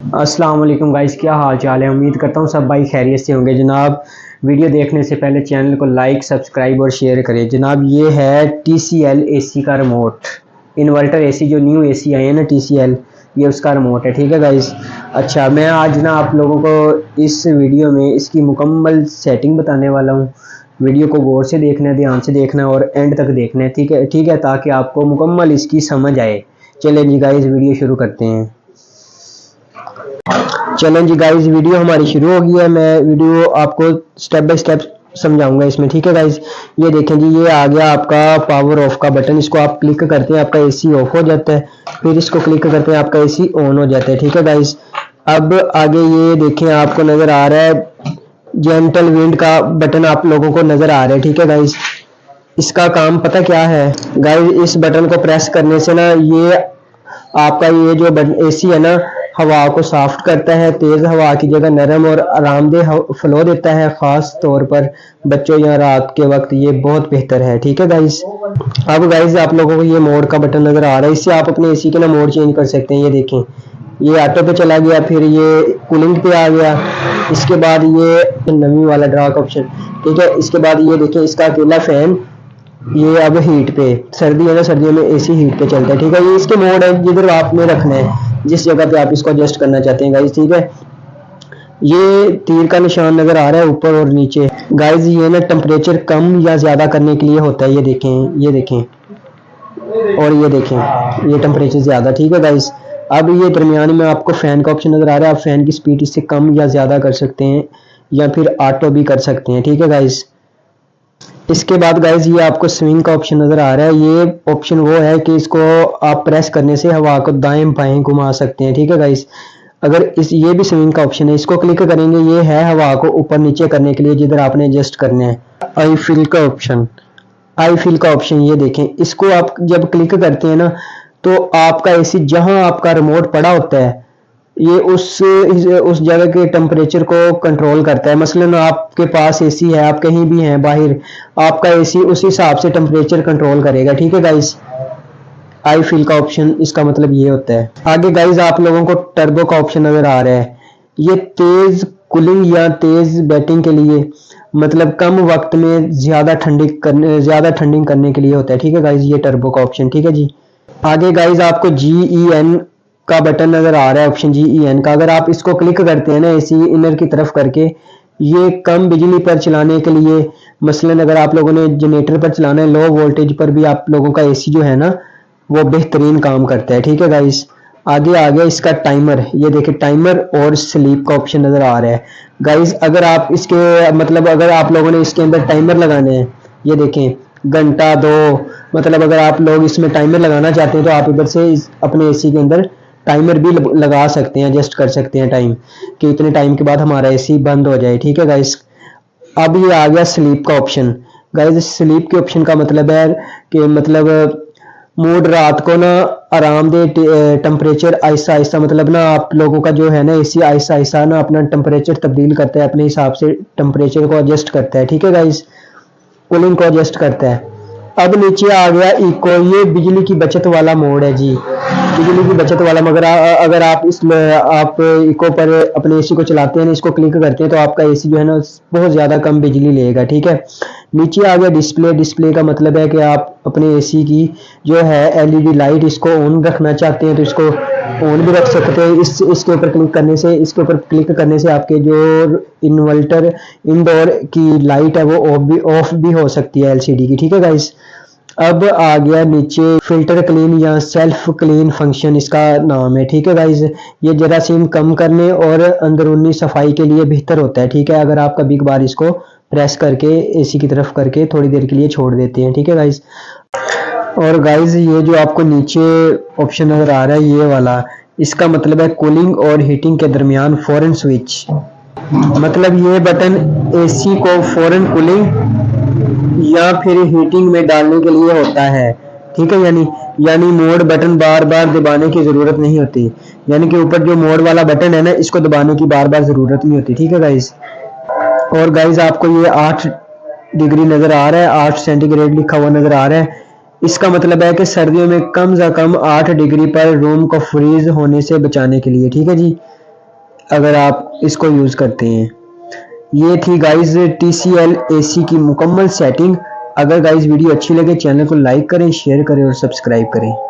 अस्सलाम वालेकुम गाइस, क्या हाल चाल है। उम्मीद करता हूँ सब भाई खैरियत से होंगे जनाब। वीडियो देखने से पहले चैनल को लाइक, सब्सक्राइब और शेयर करें जनाब। ये है TCL AC का रिमोट, इन्वर्टर AC जो न्यू AC आए हैं ना TCL, ये उसका रिमोट है। ठीक है गाइस। अच्छा, मैं आज ना आप लोगों को इस वीडियो में इसकी मुकम्मल सेटिंग बताने वाला हूँ। वीडियो को गौर से देखना है, ध्यान से देखना है और एंड तक देखना है। ठीक है, ताकि आपको मुकम्मल इसकी समझ आए। चलें जी गाइस, वीडियो शुरू करते हैं। चलें जी गाइस, वीडियो हमारी शुरू हो गई है। मैं वीडियो आपको स्टेप बाय स्टेप समझाऊंगा इसमें। ठीक है गाइस, ये देखें जी, ये आ गया आपका पावर ऑफ का बटन। इसको आप क्लिक करते हैं, आपका AC ऑफ हो जाता है। फिर इसको क्लिक करते हैं, आपका AC ऑन हो जाता है। ठीक है गाइस, अब आगे ये देखें, आपको नजर आ रहा है जेंटल विंड का बटन, आप लोगों को नजर आ रहा है। ठीक है गाइस, इसका काम पता क्या है गाइस, इस बटन को प्रेस करने से ना ये आपका ये जो AC है ना, हवा को साफ करता है। तेज हवा की जगह नरम और आरामदेह फ्लो देता है, खास तौर पर बच्चों या रात के वक्त ये बहुत बेहतर है। ठीक है गाइस, अब गाइस आप लोगों को ये मोड का बटन नजर आ रहा है, इससे आप अपने AC के ना मोड चेंज कर सकते हैं। ये देखें, ये ऑटो पे चला गया, फिर ये कूलिंग पे आ गया, इसके बाद ये नमी वाला डार्क ऑप्शन। ठीक है, इसके बाद ये देखें, इसका अकेला फैन ये अब हीट पे, सर्दी है ना, सर्दियों में AC हीट पे चलता है। ठीक है, ये इसके मोड है, जिधर आपने रखना है, जिस जगह पे आप इसको एडजस्ट करना चाहते हैं गाइस। ठीक है, ये तीर का निशान नजर आ रहा है ऊपर और नीचे गाइस, ये ना टेम्परेचर कम या ज्यादा करने के लिए होता है। ये देखें, ये देखें और ये देखें, ये टेम्परेचर ज्यादा। ठीक है गाइस, अब ये दरमियान में आपको फैन का ऑप्शन नजर आ रहा है, आप फैन की स्पीड इससे कम या ज्यादा कर सकते हैं या फिर ऑटो भी कर सकते हैं। ठीक है गाइस, इसके बाद गाइज ये आपको स्विंग का ऑप्शन नजर आ रहा है। ये ऑप्शन वो है कि इसको आप प्रेस करने से हवा को दाएं बाएं घुमा सकते हैं। ठीक है गाइज, अगर इस ये भी स्विंग का ऑप्शन है, इसको क्लिक करेंगे, ये है हवा को ऊपर नीचे करने के लिए, जिधर आपने एडजस्ट करना है। आई फील का ऑप्शन, आई फील का ऑप्शन ये देखें, इसको आप जब क्लिक करते हैं ना, तो आपका AC जहां आपका रिमोट पड़ा होता है, ये उस जगह के टेम्परेचर को कंट्रोल करता है। मसलन आपके पास AC है, आप कहीं भी हैं बाहर, आपका AC उस हिसाब से टेम्परेचर कंट्रोल करेगा। ठीक है गाइस, आई फील का ऑप्शन इसका मतलब ये होता है। आगे गाइस आप लोगों को टर्बो का ऑप्शन नजर आ रहा है, ये तेज कूलिंग या तेज बैटिंग के लिए, मतलब कम वक्त में ज्यादा ठंडिंग करने के लिए होता है। ठीक है गाइस, ये टर्बो का ऑप्शन। ठीक है जी, आगे गाइस आपको GEN का बटन नजर आ रहा है, ऑप्शन GEN का। अगर आप इसको क्लिक करते हैं ना AC इनर की तरफ करके, ये कम बिजली पर चलाने के लिए, मसलन अगर आप लोगों ने जनरेटर पर चलाना है, लो वोल्टेज पर भी आप लोगों का AC जो है ना, वो बेहतरीन काम करता है। ठीक है गाइस, आगे आ गया इसका टाइमर। ये देखिए, टाइमर और स्लीप का ऑप्शन नजर आ रहा है गाइस। अगर आप इसके मतलब अगर आप लोगों ने इसके अंदर टाइमर लगाने हैं, ये देखें, घंटा दो, मतलब अगर आप लोग इसमें टाइमर लगाना चाहते हैं तो आप इधर से अपने AC के अंदर टाइमर भी लगा सकते हैं, एडजस्ट कर सकते हैं टाइम, कि इतने टाइम के बाद हमारा AC बंद हो जाए। ठीक है गाइस, अब ये आ गया स्लीप का ऑप्शन। गाइस स्लीप के ऑप्शन का मतलब है कि मतलब मूड रात को ना आरामदेह टेम्परेचर आहिस्ता आहिस्ता, मतलब ना आप लोगों का जो है ना AC आहिस्ता आहिस्ता ना अपना टेम्परेचर तब्दील करता है, अपने हिसाब से टेम्परेचर को एडजस्ट करता है। ठीक है गाइस, कूलिंग को एडजस्ट करता है। अब नीचे आ गया इको, ये बिजली की बचत वाला मोड है जी, बिजली की बचत वाला। मगर अगर आप इसमें आप इको पर अपने AC को चलाते हैं, इसको क्लिक करते हैं, तो आपका AC जो है ना बहुत ज़्यादा कम बिजली लेगा। ठीक है, नीचे आ गया डिस्प्ले। डिस्प्ले का मतलब है कि आप अपने AC की जो है LED लाइट, इसको ऑन रखना चाहते हैं तो इसको ऑन भी रख सकते हैं। इसके ऊपर क्लिक करने से आपके जो इन्वर्टर इंडोर की लाइट है वो ऑफ भी हो सकती है LCD की। ठीक है गाइस, अब आ गया नीचे फिल्टर क्लीन या सेल्फ क्लीन फंक्शन इसका नाम है। ठीक है गाइस, ये जरासीम कम करने और अंदरूनी सफाई के लिए बेहतर होता है। ठीक है, अगर आप कभी कभार इसको प्रेस करके AC की तरफ करके थोड़ी देर के लिए छोड़ देते हैं। ठीक है गाइस, और गाइस ये जो आपको नीचे ऑप्शन नजर आ रहा है ये वाला, इसका मतलब है कूलिंग और हीटिंग के दरमियान फौरन स्विच। मतलब ये बटन AC को फौरन कूलिंग या फिर हीटिंग में डालने के लिए होता है। ठीक है, यानी मोड बटन बार बार दबाने की जरूरत नहीं होती, यानी कि ऊपर जो मोड वाला बटन है ना, इसको दबाने की बार बार जरूरत नहीं होती। ठीक है गाइस, और गाइस आपको ये 8 डिग्री नजर आ रहा है, 8 सेंटीग्रेड लिखा हुआ नजर आ रहा है। इसका मतलब है कि सर्दियों में कम से कम 8 डिग्री पर रूम को फ्रीज होने से बचाने के लिए। ठीक है जी, अगर आप इसको यूज़ करते हैं। ये थी गाइज TCL AC की मुकम्मल सेटिंग। अगर गाइज वीडियो अच्छी लगे चैनल को लाइक करें, शेयर करें और सब्सक्राइब करें।